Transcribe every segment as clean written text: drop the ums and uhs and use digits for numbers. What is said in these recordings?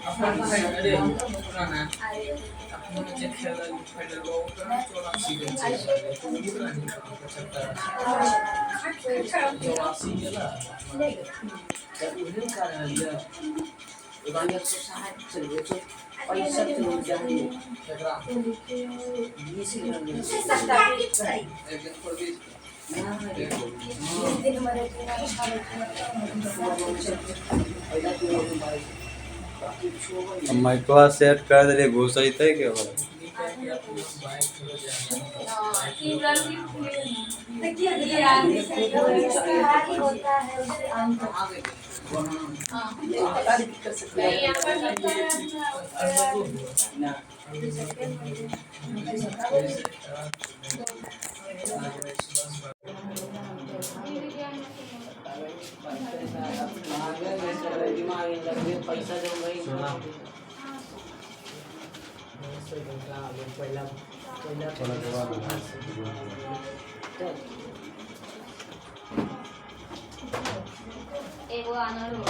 अपन अरे सुना ना अपन जे खेला फाइनल वो उतना 84 के चाहिए तो उतना नहीं चलता जो 80 गेला तो उन्हें कारण है इबानी 160 चलिए तो पैसा तो जाने एकरा 20 ग्राम में 70 एक दिन पर भी दिन मरे माइकवा सेट कर दिले घुस जैते के हो पैसा जो एगो आनर हो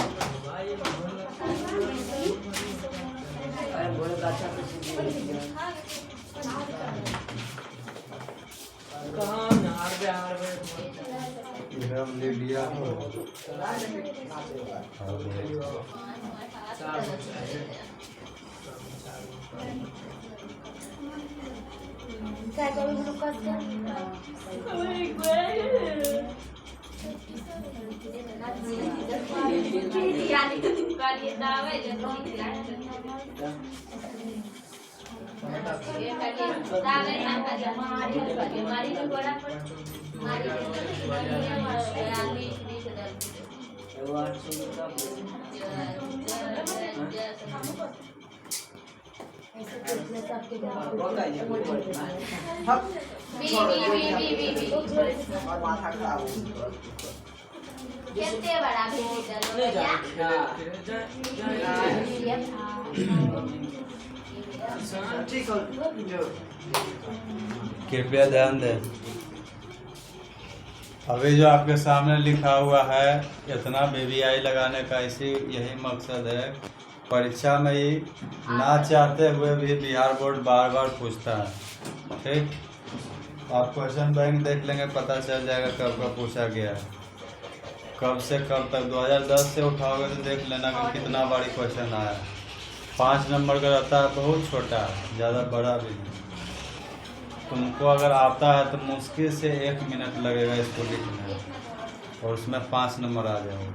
अरे बोले अच्छा कहाँ हार हम ले लिया क्या करूँ ग्लूकोज का यानी तो दुकान ये दावा है जो दावे ना का हमारी तो बड़ा पर हमारी आदमी नहीं चल कितने बड़ा कृपया ध्यान दें। अभी जो आपके सामने लिखा हुआ है इतना BBI लगाने का यही मकसद है। परीक्षा में ही ना चाहते हुए भी बिहार बोर्ड बार बार पूछता है। ठीक, आप क्वेश्चन बैंक देख लेंगे, पता चल जाएगा कब का पूछा गया है, कब से कब तक। 2010 से उठाओगे तो देख लेना कि कितना बारी क्वेश्चन आया है। 5 नंबर का रहता है, बहुत छोटा है, ज़्यादा बड़ा भी नहीं। तुमको अगर आता है तो मुश्किल से 1 मिनट लगेगा इसको लिखने में, और उसमें 5 नंबर आ जाएगा।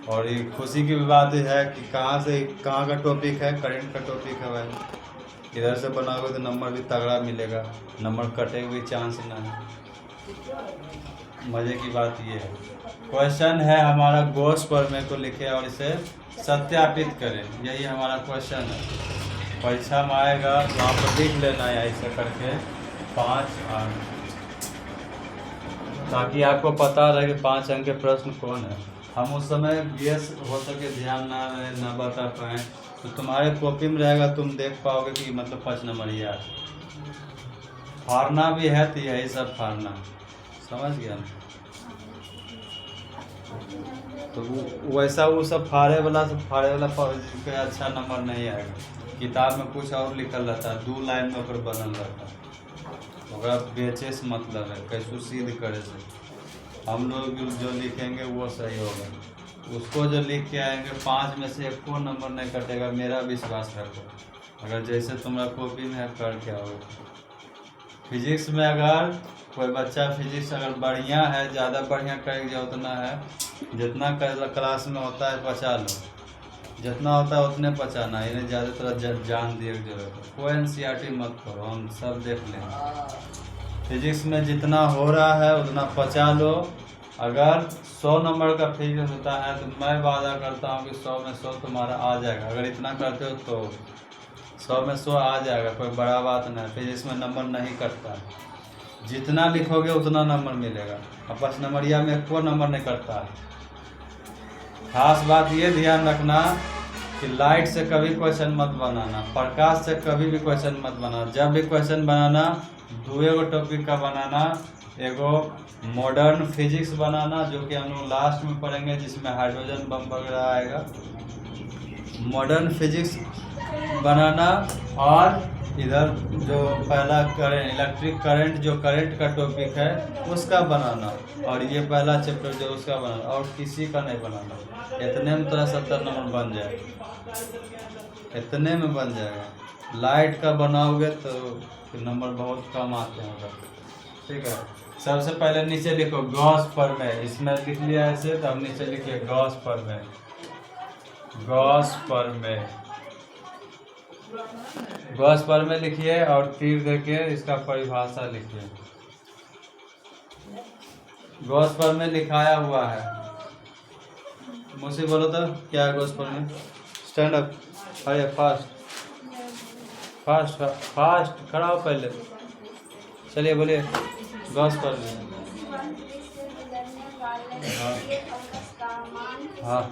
और ये खुशी की बात है कि कहाँ का टॉपिक है, करंट का टॉपिक है भाई। इधर से बनाओगे तो नंबर भी तगड़ा मिलेगा, नंबर कटे हुए चांस ना है। मज़े की बात ये है, क्वेश्चन है हमारा गोश पर में को लिखे और इसे सत्यापित करें, यही हमारा क्वेश्चन है। परीक्षा में आएगा तो आप लिख लेना है ऐसे करके 5 अंक, ताकि आपको पता रहे कि 5 अंक के प्रश्न कौन है। हम उस समय BS हो सके ध्यान ना बता पाएँ तो तुम्हारे कॉपी में रहेगा, तुम देख पाओगे कि मतलब 5 नंबर ही आता। फाड़ना भी है तो यही सब फाड़ना, समझ गया। तो वैसा वो सब फाड़े वाला के अच्छा नंबर नहीं आएगा। किताब में कुछ और लिखल रहता है, 2 लाइन में ओकर बनल रहता है, ओकरा बेचे से मतलब है, कैसे सिद्ध करे से। हम लोग जो लिखेंगे वो सही होगा, उसको जो लिख के आएंगे 5 में से 1 नंबर नहीं कटेगा, मेरा विश्वास रखो। अगर जैसे तुम्हारा कॉपी में है करके आओगे। फिजिक्स में अगर कोई बच्चा फिजिक्स अगर बढ़िया है, ज़्यादा बढ़िया करेंगे उतना है, जितना क्लास में होता है पचा लो, जितना होता है उतने पचाना, इन्हें ज़्यादातर जान दिए जरूरत है। कोई NCERT मत करो, हम सब देख लेंगे। फिजिक्स में जितना हो रहा है उतना पचा लो। अगर 100 नंबर का फिजिक्स होता है तो मैं वादा करता हूँ कि 100 में 100 तुम्हारा आ जाएगा। अगर इतना करते हो तो 100 में 100 आ जाएगा, कोई बड़ा बात नहीं। फिजिक्स में नंबर नहीं कटता है, जितना लिखोगे उतना नंबर मिलेगा। और 5 नंबरिया में 1 नंबर नहीं कटता है। खास बात ये ध्यान रखना कि लाइट से कभी क्वेश्चन मत बनाना, प्रकाश से कभी भी क्वेश्चन मत बनाना। जब भी क्वेश्चन बनाना 2 टॉपिक का बनाना, एगो मॉडर्न फिजिक्स बनाना जो कि हम लोग लास्ट में पढ़ेंगे, जिसमें हाइड्रोजन बम वगैरह आएगा, मॉडर्न फिजिक्स बनाना, और इधर जो पहला करंट, इलेक्ट्रिक करंट, जो करंट का टॉपिक है उसका बनाना, और ये पहला चैप्टर जो उसका बनाना, और किसी का नहीं बनाना। इतने में तोरा 70 नंबर बन जाएगा, इतने में बन जाएगा। लाइट का बनाओगे तो फिर नंबर बहुत कम आते हैं उधर। ठीक है, सबसे पहले नीचे लिखो गॉस प्रमेय, इसमें लिख लिया ऐसे, तो हम नीचे लिखिए गॉस प्रमेय, गॉस प्रमेय, गॉस प्रमेय लिखिए, और तीर देके इसका परिभाषा लिखिए। गॉस प्रमेय लिखाया हुआ है, मुझसे बोलो तो क्या है गॉस प्रमेय। स्टैंड अप, अरे फास्ट फास्ट फास्ट खड़ा हो पहले, चलिए बोलिए गॉस प्रमेय। हाँ हाँ,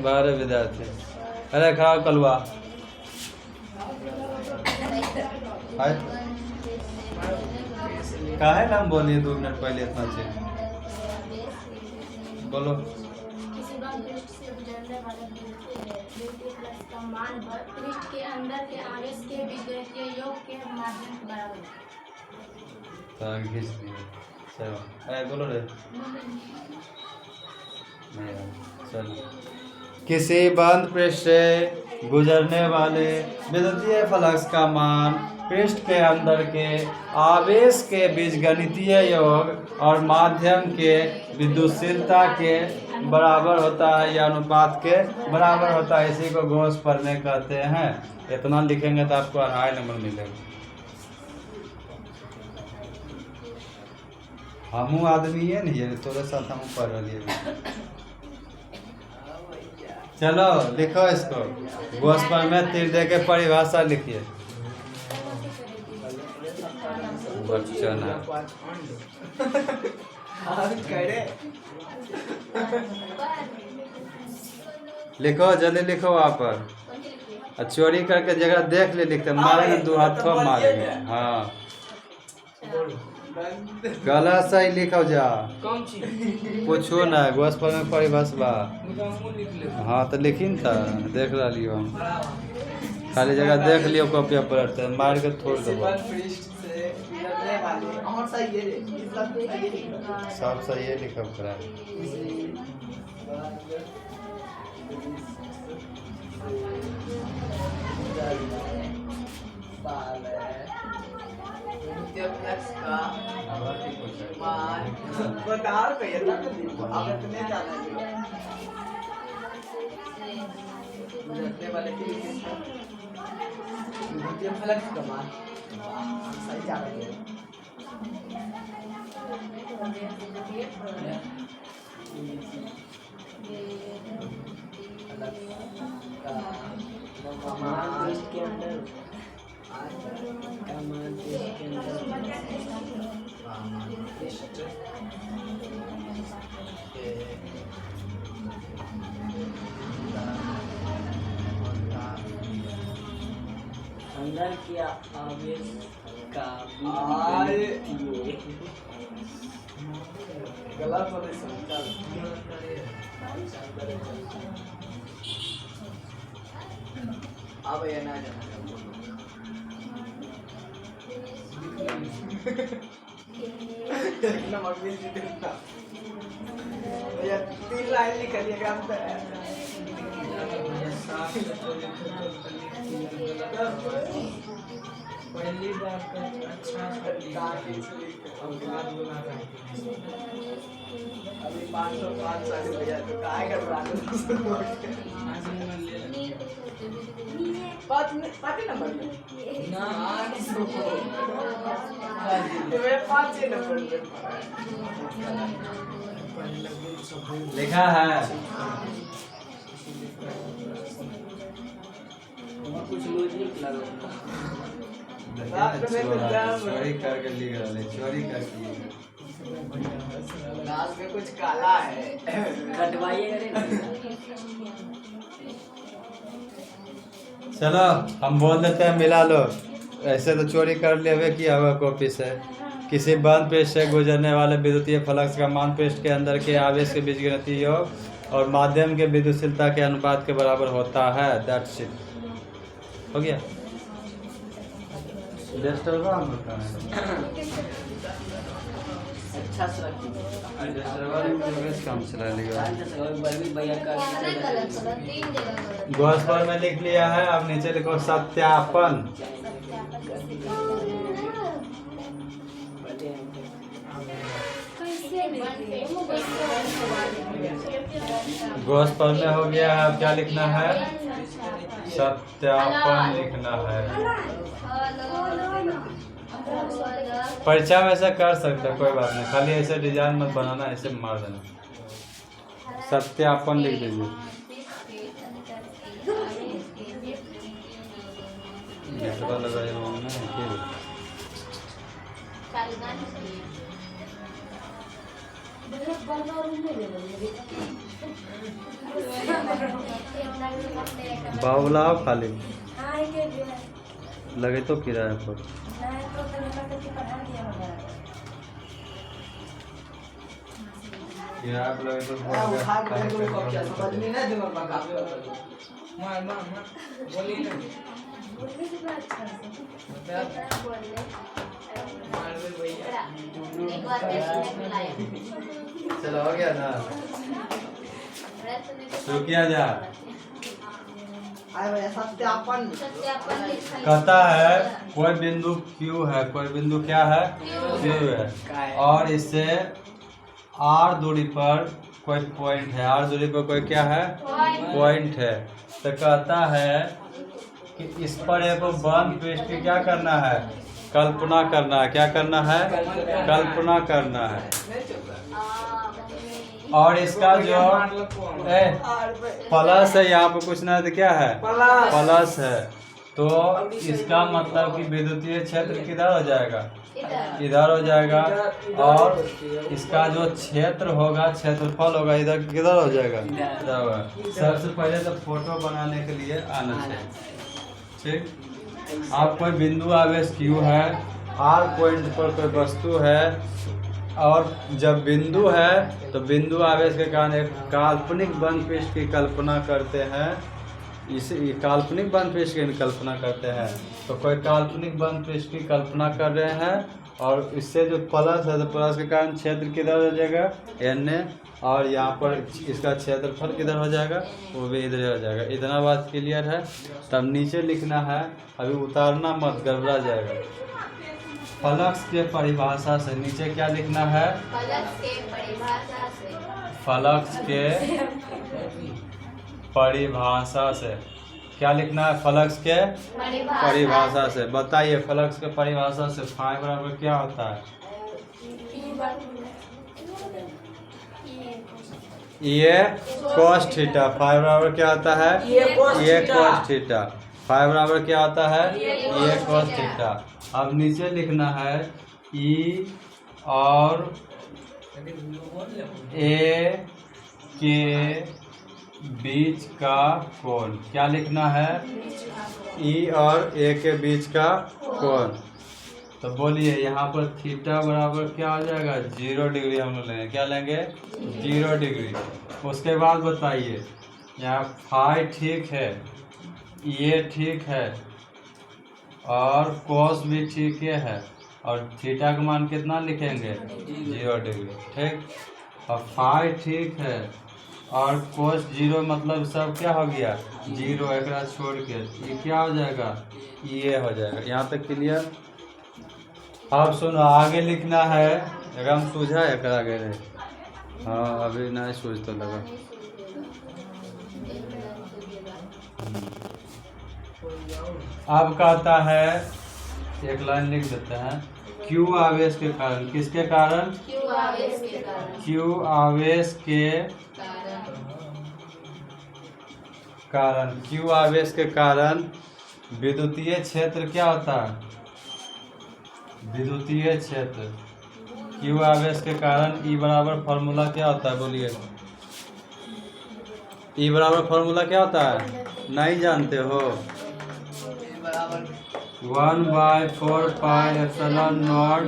बारह विद्यार्थी, अरे खड़ा कलवा काहे नाम बोलिए 2 मिनट पहले इतना चीज बोलो। किसी पृष्ठ से गुजरने वाले प्लस का मान पृष्ठ के अंदर के आवेश के विद्युतीय योग के माध्यम के बराबर तो खींच दिए, चलो अरे बोलो रे, नहीं चलो। किसी बंद पृष्ठ से गुजरने वाले विद्युतीय फ्लक्स का मान पृष्ठ के अंदर के आवेश के बीजगणितीय योग और माध्यम के विद्युतशीलता के बराबर होता है, या अनुपात के बराबर होता है। इसी को गॉस प्रमेय कहते हैं। इतना लिखेंगे तो आपको 2.5 नंबर मिलेगा। हमू आदमी है नहीं, तोरे साथ हम पढ़ रही है। चलो लिखो इसको, गॉस प्रमेय तीर दे के परिभाषा लिखिए। बच्चन है लिखो, जल्दी लिखो वहाँ पर। चोरी करके जगह देख ले, लिखते मारेंगे 2 हाथों मारेंगे। हाँ गलत सही लिखो जा, पूछो ना गॉस प्रमेय परिभाषा। हाँ तो लिखी न था, देख लियो हम, खाली जगह देख लियो, कॉपी पर मार के छोड़ दो। सब सही है लिखो करा। अंदर किया आवेश का गलत होने से अब ये ना जाना नमक भी जीतना भैया 3 लाइन निकलिएगा पहली बार अच्छा अभी 505 साल भैया तो काय कर रहा पाँच नंबर ना पाँच नंबर लिखा है। कुछ लॉजिक लगा चोरी करके लिख रहे, चोरी करके लाल में कुछ काला है, कटवाइए। चलो हम बोल देते हैं, मिला लो। ऐसे तो चोरी कर लेवे किया हुआ कॉपी से। किसी बंद पृष्ठ से गुजरने वाले विद्युतीय फ्लक्स का मान पृष्ठ के अंदर के आवेश के बीच गणितीय योग और माध्यम के विद्युतशीलता के अनुपात के बराबर होता है। That's it. हो गया। डिस्टर्बा हम लोग का अच्छा से रखिए। काम चला लेगा। भैया का गॉस पर में लिख लिया है। अब नीचे लिखो सत्यापन। गॉस पर में हो गया है। अब क्या लिखना है? सत्यापन लिखना है। परीक्षा में ऐसा कर सकते हैं, कोई बात नहीं। खाली ऐसे डिजाइन मत बनाना, ऐसे मार देना। सत्यापन लिख दीजिए। बाबुलाओ खाली लगे तो किराया पर किराया पर लगे तो चलो हो गया ना। शुरू किया जाए। सत्यापन कहता है कोई बिंदु Q है, कोई बिंदु क्या है? Q है, और इससे R दूरी पर कोई पॉइंट है। R दूरी पर कोई क्या है? पॉइंट है। तो कहता है कि इस पर एक बंद पृष्ठ की क्या करना है? कल्पना करना है। क्या करना है? कल्पना करना है। और इसका जो प्लस है यहाँ पर, कुछ ना तो क्या है? प्लस है। तो इसका मतलब कि विद्युतीय क्षेत्र किधर हो जाएगा? इधर हो जाएगा। और इसका जो क्षेत्र होगा, क्षेत्रफल होगा, इधर किधर हो जाएगा? इधर होगा। सबसे पहले तो फोटो बनाने के लिए आना चाहिए। ठीक। आप कोई बिंदु आवेश Q है, R पॉइंट पर कोई वस्तु है, और जब बिंदु है तो बिंदु आवेश के कारण एक काल्पनिक बंद पृष्ठ की कल्पना करते हैं। इसे काल्पनिक बंद पृष्ठ की कल्पना करते हैं। तो कोई काल्पनिक बंद पृष्ठ की कल्पना कर रहे हैं, और इससे जो प्लस है तो प्लस के कारण क्षेत्र किधर हो जाएगा? N। और यहाँ पर इसका क्षेत्रफल किधर हो जाएगा? वो भी इधर हो जाएगा। इतना बात क्लियर है। तब नीचे लिखना है, अभी उतारना मत, गड़बड़ा जाएगा। फ्लक्स के परिभाषा से नीचे क्या लिखना है? फ्लक्स के परिभाषा से क्या लिखना है? फ्लक्स के परिभाषा से। बताइए, फ्लक्स के परिभाषा से फाई बराबर क्या होता है? ये cos थीटा। फाई बराबर क्या होता है? ये cos थीटा। फाई बराबर क्या होता है? ये cos थीटा। अब नीचे लिखना है E और A के बीच का कोण। क्या लिखना है? E और A के बीच का कोण। तो बोलिए, यहाँ पर थीटा बराबर क्या हो जाएगा? 0 डिग्री हम लोग लेंगे। क्या लेंगे? 0 डिग्री। उसके बाद बताइए, यहाँ फाई ठीक है, ये ठीक है, और कॉस भी ठीक है, और थीटा का मान कितना लिखेंगे? 0 डिग्री। ठीक। और फाई ठीक है, और कोस 0 मतलब सब क्या हो गया? 0। एक छोड़ के ये क्या हो जाएगा? ये हो जाएगा। यहाँ तक क्लियर? अब सुनो, आगे लिखना है। एकदम सूझा है कर आगे रहे। हाँ, अभी नहीं सूझ तो लगा। अब कहता है, एक लाइन लिख देते हैं। Q आवेश के कारण। किसके कारण? Q आवेश के कारण। Q आवेश के कारण। Q आवेश के कारण विद्युतीय क्षेत्र क्या होता है? विद्युतीय क्षेत्र। Q आवेश के कारण E बराबर फॉर्मूला क्या होता है? बोलिए, E बराबर फॉर्मूला क्या होता है? नहीं जानते हो? 1/4πε0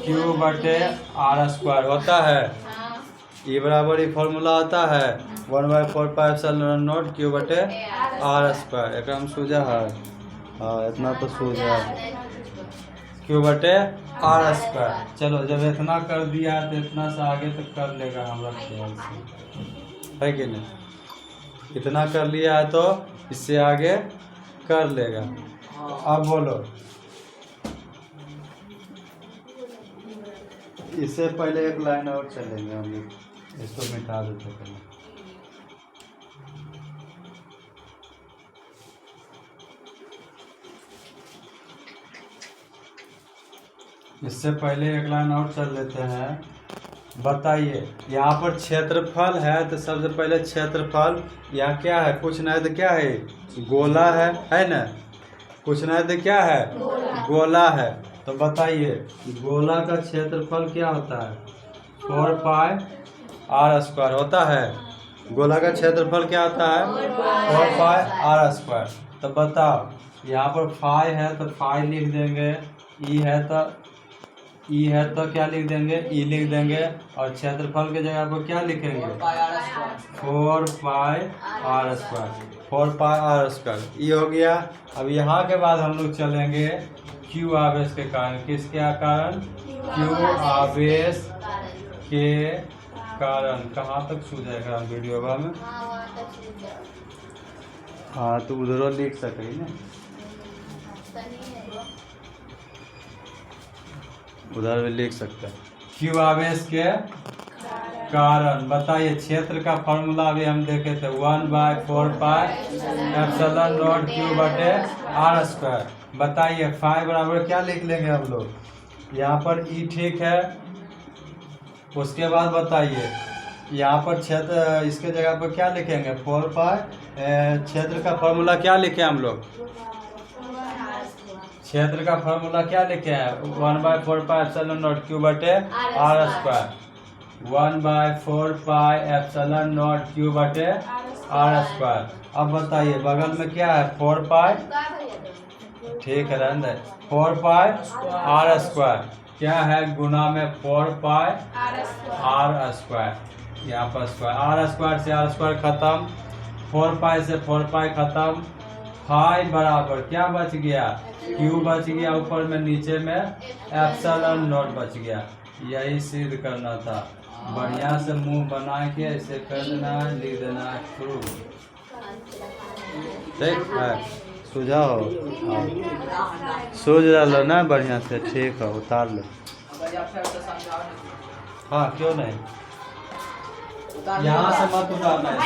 Q बटे आर स्क्वायर होता है। ये बराबर ही फॉर्मूला होता है 1/4πε0 Q बटे आर स्क्वायर। एक हम सूझा है, हाँ इतना तो सूझा है, Q बटे आर स्क्वायर। चलो जब इतना कर दिया है तो इतना से आगे तक कर लेगा हमारा ख्याल से, है कि नहीं। इतना कर लिया है तो इससे आगे कर लेगा। अब बोलो, इससे पहले एक लाइन और चलेंगे हम लोग, इसको मिटा देते पहले। इससे पहले एक लाइन और चल लेते हैं। बताइए यहाँ पर क्षेत्रफल है तो सबसे पहले क्षेत्रफल यहाँ क्या है, कुछ नहीं तो क्या है, गोला है ना, कुछ नहीं तो क्या है, गोला है। तो बताइए गोला का क्षेत्रफल क्या होता है, 4πr² होता है। गोला का क्षेत्रफल क्या होता है, 4πr²। तो बताओ यहाँ पर फाई है तो फाई लिख देंगे, ई है तो क्या लिख देंगे, ई लिख देंगे, और क्षेत्रफल के जगह पर क्या लिखेंगे, 4πr²। ये हो गया। अब यहाँ के बाद हम लोग चलेंगे क्यू आवेश के कारण। किसके कारण, क्यू आवेश के कारण। कहाँ तक सूझेगा वीडियो में, हाँ तो उधर लिख सके ना, उधर भी लिख सकते हैं। क्यू आवेश के कारण। बताइए क्षेत्र का फॉर्मूला अभी हम देखे थे 1/4πε0 Q बटे r²। बताइए फाई बराबर क्या लिख लेंगे हम लोग, यहाँ पर ई ठीक है। उसके बाद बताइए यहाँ पर क्षेत्र, इसके जगह पर क्या लिखेंगे, 4π, क्षेत्र का फॉर्मूला क्या लिखे हम लोग, क्षेत्र का फॉर्मूला क्या लिखे हैं, 1/4πε0 Q बटे r²। 1/4πε0 Q बटे r²। अब बताइए बगल में क्या है, 4π, ठीक है रहने दे, 4πr²। क्या है, गुना में 4πr²। यहाँ पर स्क्वायर, r² से r² खत्म, 4π से 4π खत्म, फाई बराबर क्या बच गया, Q बच गया ऊपर में, नीचे में ε0 बच गया। यही सिद्ध करना था। बढ़िया से मुंह बना के ऐसे कर देना है, लिख देना है प्रूफ। ठीक है, सुझाव सूझ रहा लो ना बढ़िया से, ठीक है उतार लो। हाँ क्यों नहीं, यहाँ से मत उतारना है,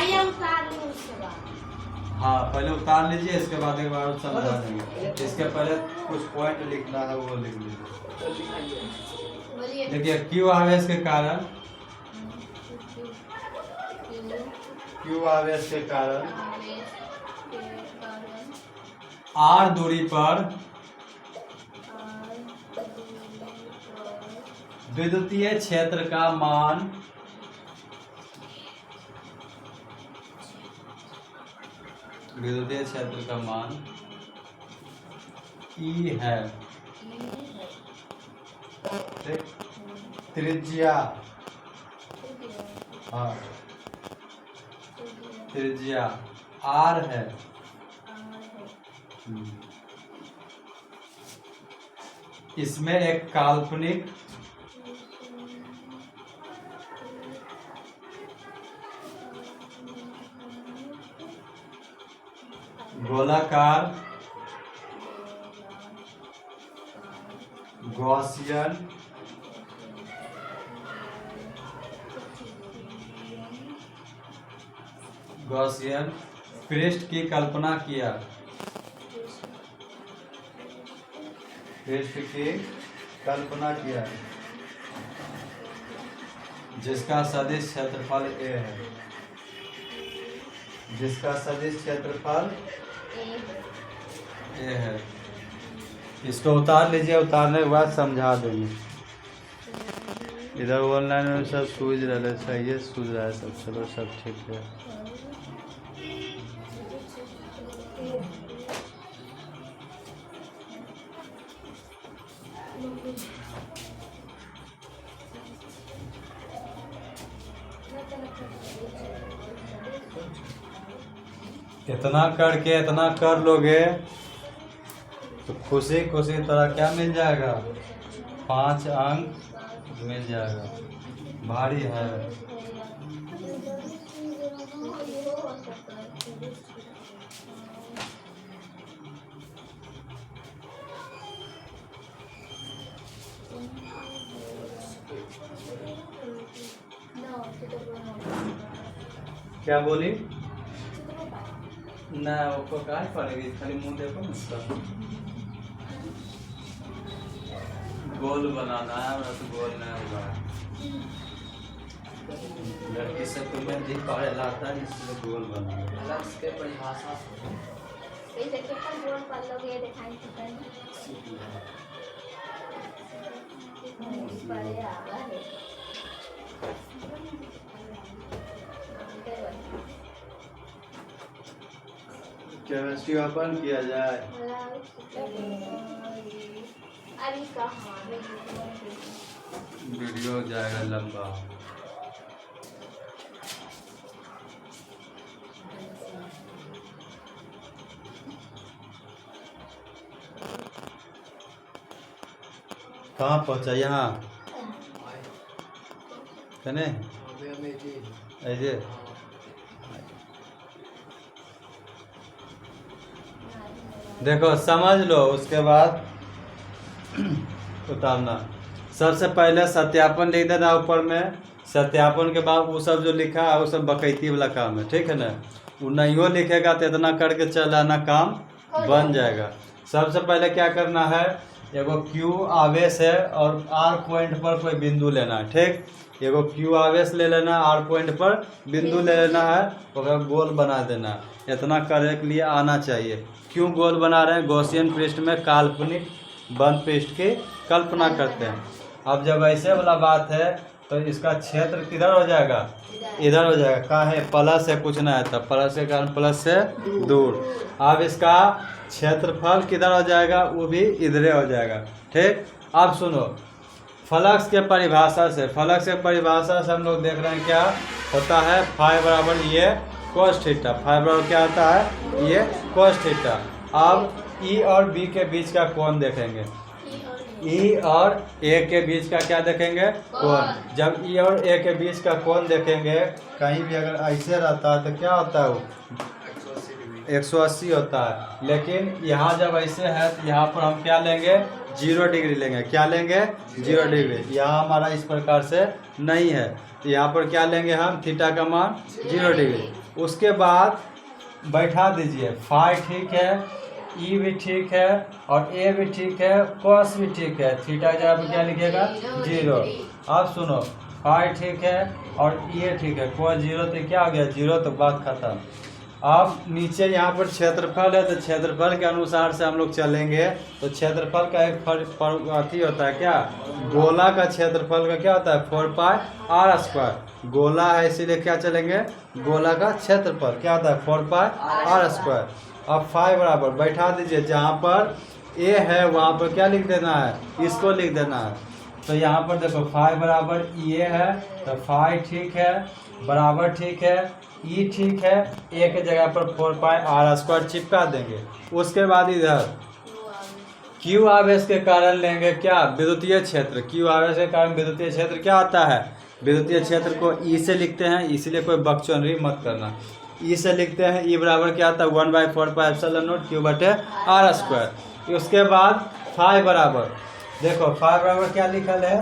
हाँ पहले उतार लीजिए, इसके बाद एक बार समझा देंगे। इसके पहले कुछ पॉइंट लिखना है वो लिख लीजिए। देखिए क्यू आवेश के कारण, क्यू आवेश के कारण r दूरी पर विद्युतीय क्षेत्र का मान विद्युतीय क्षेत्र का मान E है। त्रिज्या, हाँ त्रिज्या R है। इसमें एक काल्पनिक गोलाकार गॉसियन पृष्ठ की कल्पना किया, पृष्ठ की कल्पना किया जिसका सदिश क्षेत्रफल A है, जिसका सदिश क्षेत्रफल A है। इसको उतार लीजिए, उतारने के बाद समझा देंगे। इधर ऑनलाइन में सब सूझ रहा है, सही है, सूझ रहा है सब, चलो सब ठीक है। इतना करके इतना कर लोगे तो खुशी खुशी तरह क्या मिल जाएगा, 5 अंक मिल जाएगा। भारी है। क्या बोली ना, वो क्या पड़ेगी, खाली मुंह देखो ना उसका। गोल बनाना है, हमरा तो गोल नहीं होगा। लड़की से तो मैं दिख पा लाता है, इसलिए गोल बनाना। अलग के परिभाषा केमिस्ट्री ओपन किया जाए। वीडियो जाएगा लंबा। कहाँ पहुँचा, यहाँ कने ऐसे देखो समझ लो। उसके बाद उतारना। सबसे पहले सत्यापन लिख देना ऊपर में। सत्यापन के बाद वो सब जो लिखा है वो सब बकैती वाला काम है, ठीक है ना। वो नहीं लिखेगा तो इतना करके चलाना, काम बन जाएगा। सबसे पहले क्या करना है, एगो क्यू आवेश है और आर पॉइंट पर कोई बिंदु लेना है, ठीक। एगो क्यू आवेश ले लेना, आर पॉइंट पर बिंदु ले लेना है, और गोल बना देना है। इतना करने के लिए आना चाहिए। क्यों गोल बना रहे हैं, गॉसियन पृष्ठ में काल्पनिक बंद पृष्ठ की कल्पना करते हैं। अब जब ऐसे वाला बात है तो इसका क्षेत्र किधर हो जाएगा, इधर हो जाएगा। कहाँ है, प्लस है, कुछ ना है तब प्लस के कारण प्लस से दूर। अब इसका क्षेत्रफल किधर हो जाएगा, वो भी इधरे हो जाएगा, ठीक। अब सुनो, फ्लक्स के परिभाषा से, फ्लक्स के परिभाषा से हम लोग देख रहे हैं क्या होता है, फाई बराबर ये cos थीटा। फाई बराबर क्या होता है, ये cos थीटा। अब E और B के बीच का कोण देखेंगे, E और A के बीच का क्या देखेंगे, कोण। जब E और A के बीच का कोण देखेंगे, कहीं भी अगर ऐसे रहता है तो क्या होता है, वो 180 होता है। लेकिन यहाँ जब ऐसे है तो यहाँ पर हम क्या लेंगे, 0 डिग्री लेंगे। क्या लेंगे, 0 डिग्री। यहाँ हमारा इस प्रकार से नहीं है तो यहाँ पर क्या लेंगे हम, थीटा का मान 0 डिग्री। उसके बाद बैठा दीजिए, फाई ठीक है, ई भी ठीक है और ए भी ठीक है, कॉस भी ठीक है। थीटा की जगह पर क्या लिखिएगा, 0। अब सुनो, फाई ठीक है और ये ठीक है, कॉस 0 तो क्या हो गया, 0, तो बात खत्म। अब नीचे यहाँ पर क्षेत्रफल है तो क्षेत्रफल के अनुसार से हम लोग चलेंगे। तो क्षेत्रफल का एक अथी होता है क्या, गोला का क्षेत्रफल का क्या होता है, 4 पाई आर स्क्वायर। गोला है इसीलिए क्या चलेंगे, गोला का क्षेत्रफल क्या होता है, 4 पाई आर स्क्वायर। अब फाई बराबर बैठा दीजिए, जहाँ पर ए है वहाँ पर क्या लिख देना है, इसको लिख देना है। तो यहाँ पर देखो फाई बराबर ये है तो फाई ठीक है, बराबर ठीक है, ई ठीक है, ए के जगह पर 4 पाई आर स्क्वायर चिपका देंगे। उसके बाद इधर क्यू आवेश के कारण लेंगे क्या, विद्युतीय क्षेत्र। क्यू आवेश के कारण विद्युतीय क्षेत्र क्या आता है, विद्युतीय क्षेत्र को ई से लिखते हैं, इसलिए कोई बकचोनरी मत करना। ई से लिखते हैं, ई बराबर क्या आता है, 1/4 पाई एप्सिलॉन नॉट क्यू बटे आर स्क्वायर। उसके बाद फाई बराबर, देखो फाई बराबर क्या लिखल है,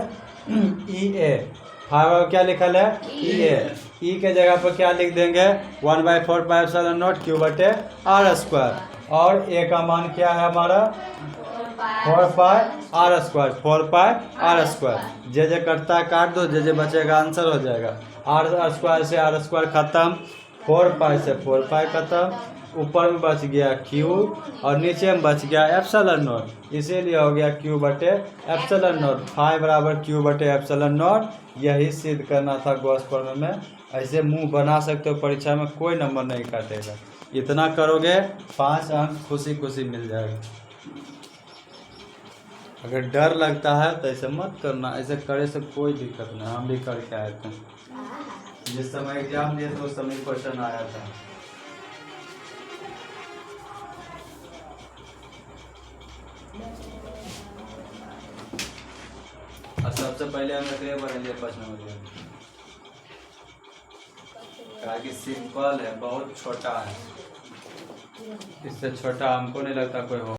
ई ए। फाई बराबर क्या लिखल है, ई ए। ई के जगह पर क्या लिख देंगे, 1/4 पाई एप्सिलॉन नॉट क्यू बटे आर स्क्वायर। और ए का मान क्या है हमारा, 4 pi R square. 4 pi R square, J कटता है काट दो, जे बचेगा आंसर हो जाएगा। आर स्क्वायर से आर स्क्वायर खत्म, 4 पाई से 4 पाई खत्म, ऊपर में बच गया क्यू और नीचे में बच गया एप्सिलॉन नॉट, इसीलिए हो गया क्यू बटे एप्सिलॉन नॉट। फाई बराबर क्यू बटे एप्सिलॉन नॉट, यही सिद्ध करना था गॉस फॉर्मूला में। ऐसे मुंह बना सकते हो, परीक्षा में कोई नंबर नहीं काटेगा। इतना करोगे 5 अंक खुशी खुशी मिल जाएगा। अगर डर लगता है तो ऐसे मत करना, ऐसे करे से कोई दिक्कत नहीं। हम भी करके आए थे, जिस समय एग्जाम दिए थे उस समय क्वेश्चन आया था। और सबसे पहले हम एकरे बनेंगे प्रश्न में, ताकि सिंपल है, बहुत छोटा है, इससे छोटा हमको नहीं लगता कोई हो।